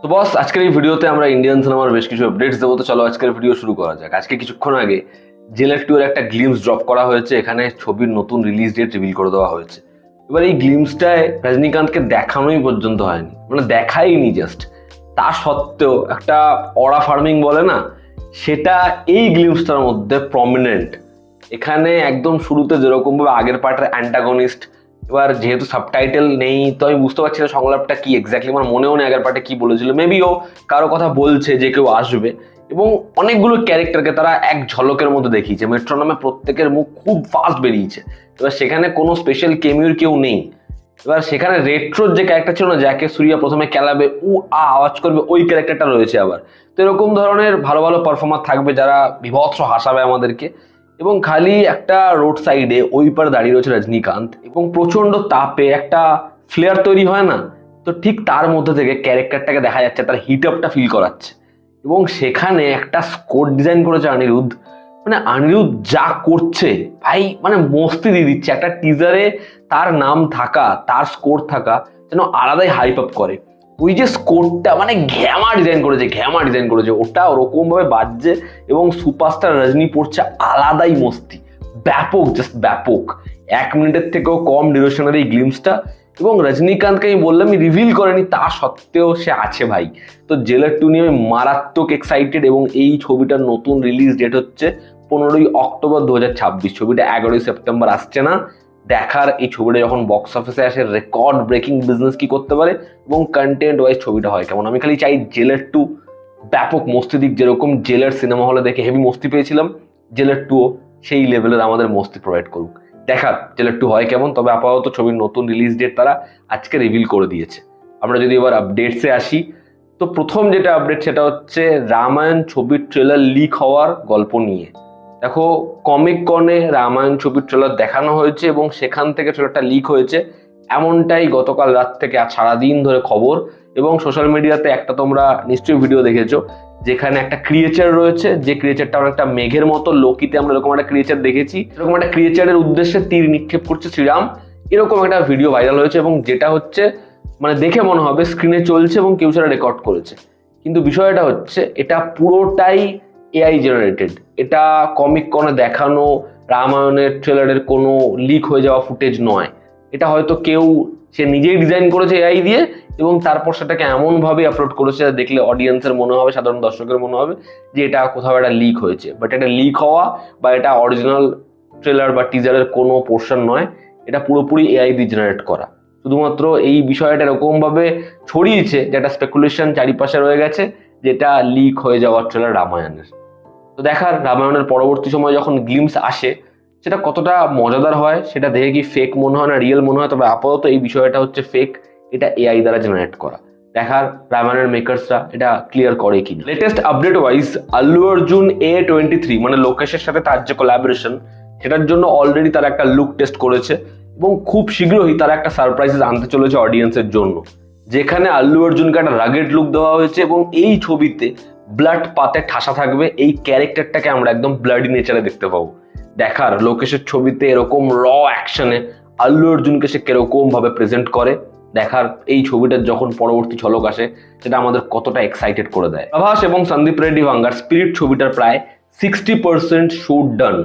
তো বস, আজকের এই ভিডিওতে আমরা ইন্ডিয়ান সিনেমার বেশ কিছু আপডেটস দেবো। তো চলো আজকের ভিডিও শুরু করা যাক। আজকে কিছুক্ষণ আগে জেলার 2 এর একটা গ্লিমস ড্রপ করা হয়েছে। এখানে ছবির নতুন রিলিজ ডেট রিভিল করে দেওয়া হয়েছে। এবার এই গ্লিমসটায় রজনীকান্তকে দেখানোই পর্যন্ত হয়নি, মানে দেখাইনি জাস্ট। তা সত্ত্বেও একটা অরা ফার্মিং বলে না, সেটা এই গ্লিমসটার মধ্যে প্রমিনেন্ট। এখানে একদম শুরুতে যেরকম ভাবে আগের পার্টের অ্যান্টাগনিস্ট, এবার যেহেতু সাবটাইটেল নেই তো আমি বুঝতে পারছি না সংলাপটা কি এক্স্যাক্টলি, আমার মনেও নেই আগের পার্টে কি বলেছিল। মেবি ও কারো কথা বলছে যে কেউ আসবে, এবং অনেকগুলো ক্যারেক্টারকে তারা এক ঝলকের মধ্যে দেখিয়েছে। মেট্রোনমে প্রত্যেকের মুখ খুব ফাস্ট বেরিয়েছে। এবার সেখানে কোনো স্পেশাল কেমিওর কেউ নেই। এবার সেখানে রেট্রোর যে ক্যারেক্টার ছিল না, যাকে সুরিয়া প্রথমে খেলাবে ও আওয়াজ করবে, ওই ক্যারেক্টারটা রয়েছে আবার। তো এরকম ধরনের ভালো ভালো পারফর্মার থাকবে যারা বিভৎস হাসাবে আমাদেরকে। এবং খালি একটা রোড সাইডে ওই পারে দাঁড়িয়ে রয়েছে রজনীকান্ত, এবং প্রচন্ড তাপে একটা ফ্লেয়ার তৈরি হয় না, তো ঠিক তার মধ্যে থেকে ক্যারেক্টারটাকে দেখা যাচ্ছে, তার হিট আপটা ফিল করাচ্ছে। এবং সেখানে একটা স্কোর ডিজাইন করেছে অনিরুদ্ধ। মানে অনিরুদ্ধ যা করছে ভাই, মানে মস্তি দিয়ে দিচ্ছে। একটা টিজারে তার নাম থাকা, তার স্কোর থাকা যেন আলাদাই হাইপ আপ করে। ওই যে স্কোরটা মানে ঘ্যামা ডিজাইন করেছে, ওটা ওরকম ভাবে বাজছে এবং সুপারস্টার রজনী পড়ছে, আলাদাই মস্তি। ব্যাপক, জাস্ট ব্যাপক। 1 মিনিটের থেকেও কম ডিউরেশনের এই গ্লিমসটা। এবং রজনীকান্তকে আমি বললাম রিভিল করেনি, তা সত্ত্বেও সে আছে ভাই। তো জেলার 2 নিয়ে আমি মারাত্মক এক্সাইটেড। এবং এই ছবিটার নতুন রিলিজ ডেট হচ্ছে 15ই অক্টোবর 2026। ছবিটা 11ই সেপ্টেম্বর আসছে না। দেখার এই ছবিটা যখন বক্স অফিসে আসে রেকর্ড ব্রেকিং বিজনেস কি করতে পারে, এবং কন্টেন্ট ওয়াইজ ছবিটা হয় কেমন। আমি খালি চাই জেলার 2 ব্যাপক মস্তি দিক। যেরকম জেলার সিনেমা হলে দেখে হেভি মস্তি পেয়েছিলাম, জেলার 2 সেই লেভেলের আমাদের মস্তি প্রোভাইড করুক। দেখার জেলার 2 হয় কেমন। তবে আপাতত ছবির নতুন রিলিজ ডেট তারা আজকে রিভিল করে দিয়েছে। আমরা যদি এবার আপডেটসে আসি, তো প্রথম যেটা আপডেট সেটা হচ্ছে রামায়ণ ছবির ট্রেলার লিক হওয়ার গল্প নিয়ে। দেখো, কমিক কনে রামায়ণ ছবির ট্রেলার দেখানো হয়েছে এবং সেখান থেকে ট্রেলারটা লিক হয়েছে, এমনটাই গতকাল রাত থেকে আজ সারাদিন ধরে খবর। এবং সোশ্যাল মিডিয়াতে একটা তোমরা নিশ্চয়ই ভিডিও দেখেছো, যেখানে একটা ক্রিয়েচার রয়েছে, যে ক্রিয়েচারটা অনেকটা মেঘের মতো। লোকিতে আমরা এরকম একটা ক্রিয়েচার দেখেছি, এরকম একটা ক্রিয়েচারের উদ্দেশ্যে তীর নিক্ষেপ করছে শ্রীরাম, এরকম একটা ভিডিও ভাইরাল হয়েছে। এবং যেটা হচ্ছে মানে দেখে মনে হবে স্ক্রিনে চলছে এবং কেউ সেটা রেকর্ড করেছে, কিন্তু বিষয়টা হচ্ছে এটা পুরোটাই এআই জেনারেটেড। এটা কমিক কনে দেখানো রামায়ণের ট্রেলারের কোনো লিক হয়ে যাওয়া ফুটেজ নয়। এটা হয়তো কেউ সে নিজেই ডিজাইন করেছে এআই দিয়ে, এবং তারপর সেটাকে এমনভাবে আপলোড করেছে দেখলে অডিয়েন্সের মনে হবে, সাধারণ দর্শকের মনে হবে যে এটা কোথাও একটা লিক হয়েছে। বাট এটা লিক হওয়া বা এটা অরিজিনাল ট্রেলার বা টিজারের কোনো পোর্শন নয়, এটা পুরোপুরি এআই দিয়ে জেনারেট করা। শুধুমাত্র এই বিষয়টা এরকম ভাবে ছড়িয়েছে যে একটা স্পেকুলেশন চারিপাশে রয়ে গেছে যেটা লিক হয়ে যাওয়ার ট্রেলার রামায়ণের। তো দেখার রামায়ণের পরবর্তী সময় যখন গ্লিমস আসে সেটা কতটা মজাদার হয়, সেটা দেখে কি ফেক মনে হয় না রিয়েল মনে হয়। তবে আপাতত এই বিষয়টা হচ্ছে ফেক, এটা এআই দ্বারা জেনারেট করা। দেখার রামায়ণের মেকার্সরা এটা ক্লিয়ার করে কি। Latest update wise Allu Arjun A23 মানে লোকেশের সাথে তার যে কোলাবোরেশন, সেটার জন্য অলরেডি তারা একটা লুক টেস্ট করেছে এবং খুব শীঘ্রই তারা একটা সারপ্রাইজেস আনতে চলেছে অডিয়েন্সের জন্য, যেখানে আল্লু অর্জুনকে একটা রাগেড লুক দেওয়া হয়েছে। এবং এই ছবিতে ব্লাড পাতে ঠাসা থাকবে, এই ক্যারেক্টারটাকে আমরা একদম ব্লাডি নেচারে দেখতে পাবো। দেখার লোকেশের ছবিতে এরকম র অ্যাকশনে আল্লু অর্জুনকে সে কিরকম ভাবে প্রেজেন্ট করে। দেখার এই ছবিটার যখন পরবর্তী ঝলক আসে সেটা আমাদের কতটা এক্সাইটেড করে দেয়। প্রভাস এবং সন্দীপ রেড্ডি ভাঙ্গার স্পিরিট ছবিটার প্রায় 60% শুট ডান।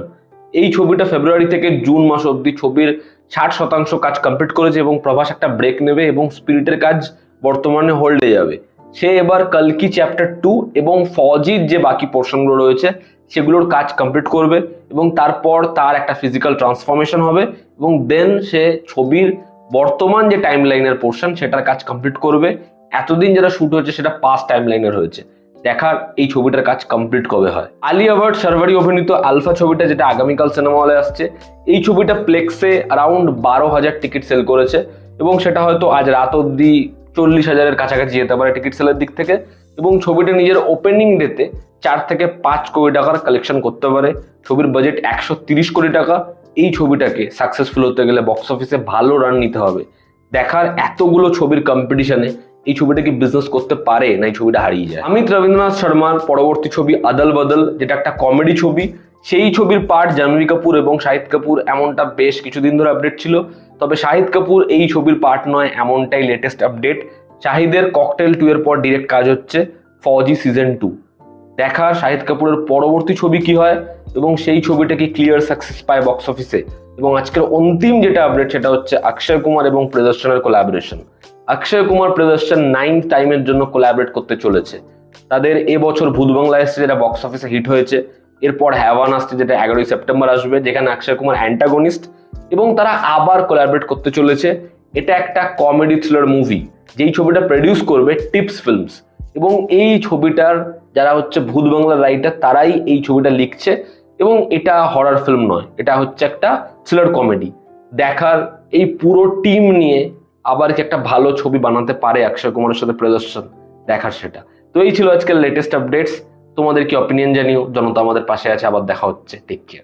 এই ছবিটা ফেব্রুয়ারি থেকে জুন মাস অব্দি ছবির 60% কাজ কমপ্লিট করেছে, এবং প্রভাস একটা ব্রেক নেবে এবং স্পিরিটের কাজ বর্তমানে হোল্ডে যাবে। সে এবার কলকি চ্যাপ্টার 2 এবং ফৌজির যে বাকি পোর্শনগুলো রয়েছে সেগুলোর কাজ কমপ্লিট করবে, এবং তারপর তার একটা ফিজিক্যাল ট্রান্সফরমেশন হবে, এবং দেন সে ছবির বর্তমান যে টাইম লাইনের পোর্শন সেটার কাজ কমপ্লিট করবে। এতদিন যেটা শুট হয়েছে সেটা পাস্ট টাইম লাইনের হয়েছে। দেখার এই ছবিটার কাজ কমপ্লিট কবে হয়। আলিয়া ভাট শারভারি অভিনীত আলফা ছবিটা, যেটা আগামীকাল সিনেমা হলে আসছে, এই ছবিটা প্লেক্সে অ্যারাউন্ড 12,000 টিকিট সেল করেছে, এবং সেটা হয়তো আজ রাত অব্দি 40,000-এর কাছাকাছি যেতে পারে টিকিট সেলের দিক থেকে। এবং ছবিটা নিজের ওপেনিং ডেতে 4 থেকে 5 কোটি টাকার কালেকশন করতে পারে। ছবির বাজেট 130 কোটি টাকা। এই ছবিটাকে সাকসেসফুল হতে গেলে বক্স অফিসে ভালো রান নিতে হবে। দেখার এতগুলো ছবির কম্পিটিশনে এই ছবিটা কি বিজনেস করতে পারে না এই ছবিটা হারিয়ে যায়। অমিত রবীন্দ্রনাথ শর্মার পরবর্তী ছবি আদল বদল, যেটা একটা কমেডি ছবি, সেই ছবির পার্ট জাহ্নবী কাপুর এবং শাহিদ কাপুর, এমনটা বেশ কিছুদিন ধরে আপডেট ছিল। তবে শাহিদ কাপুর এই ছবির পার্ট নয়, এমনটাই লেটেস্ট আপডেট। শাহিদের ককটেল 2 এর পর ডিরেক্ট কাজ হচ্ছে ফৌজি সিজন 2। দেখার শাহিদ কাপুরের পরবর্তী ছবি কি হয় এবং সেই ছবিটা কি ক্লিয়ার সাকসেস পায় বক্স অফিসে। এবং আজকের অন্তিম যেটা আপডেট সেটা হচ্ছে অক্ষয় কুমার এবং প্রিয়দর্শনের কোলাবোরেশন। অক্ষয় কুমার প্রিয়দর্শন 9th টাইমের জন্য কোলাবরেট করতে চলেছে। তাদের এবছর ভূত বাংলা এসছে, যেটা বক্স অফিসে হিট হয়েছে। এরপর হ্যাভান আসছে, যেটা 11ই সেপ্টেম্বর আসবে, যেখানে অক্ষয় কুমার অ্যান্টাগনিস্ট, এবং তারা আবার কোলাবরেট করতে চলেছে। এটা একটা কমেডি থ্রিলার মুভি, যেই ছবিটা প্রডিউস করবে টিপস ফিল্মস, এবং এই ছবিটার যারা হচ্ছে ভূত বাংলার রাইটার তারাই এই ছবিটা লিখছে। এবং এটা হরর ফিল্ম নয়, এটা হচ্ছে একটা থ্রিলার কমেডি। দেখার এই পুরো টিম নিয়ে আবার কি একটা ভালো ছবি বানাতে পারে অক্ষয় কুমারের সাথে প্রিয়দর্শন, দেখার সেটা। তো এই ছিল আজকের লেটেস্ট আপডেটস। তোমাদের কি অপিনিয়ন জানিও। জনতা আমাদের পাশে আছে। আবার দেখা হচ্ছে। Take care.